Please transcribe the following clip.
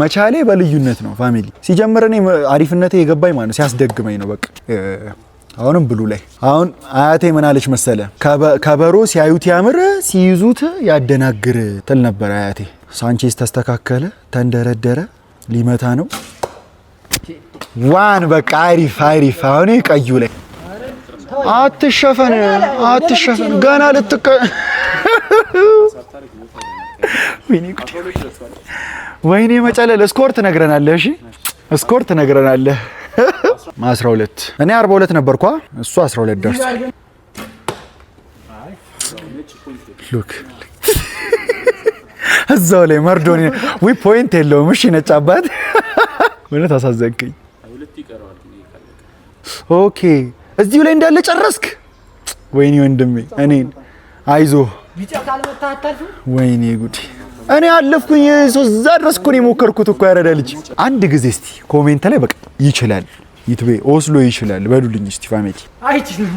መቻሌ በልዩነት ነው ፋሚሊ ሲጀምር እኔ አሪፍነቴ የገባኝ ማለት ሲያስደግመኝ ነው በቃ አሁንም ብሉ ላይ አሁን አያቴ ምን አለች መሰለ ከበሮ ሲያዩት ያምር ሲይዙት ያደናግር ትል ነበር አያቴ ሳንቼዝ ተስተካከለ ተንደረደረ ሊመታ ነው ዋን በቃ አሪፍ አሁን ቀዩ ላይ አትሸፈን ገና ልትቀ ወይኔ መጨለል ስኮር ትነግረናለህ እሺ ስኮር ትነግረናለህ 12 እኔ 42 ነበርኳ እሱ 12 ደርሶ ሉክ እዛው ላይ መርዶኒ ዊ ፖይንት የለውም እሺ ነጫባት ማለት አሳዘንከኝ ኦኬ እዚሁ ላይ እንዳለ ጨረስክ ወይኔ ወንድሜ እኔን አይዞ ቢጫ ካልመታ አታልፍ ወይኔ ጉዲ እኔ አለፍኩኝ ሶዛ ድረስ እኮ ነው የሞከርኩት እኮ ያረዳ ልጅ አንድ ጊዜ እስቲ ኮሜንት ላይ በቃ ይችላል ይትቤ ኦስሎ ይችላል በሉልኝ እስቲ ፋሚሊ አይችልም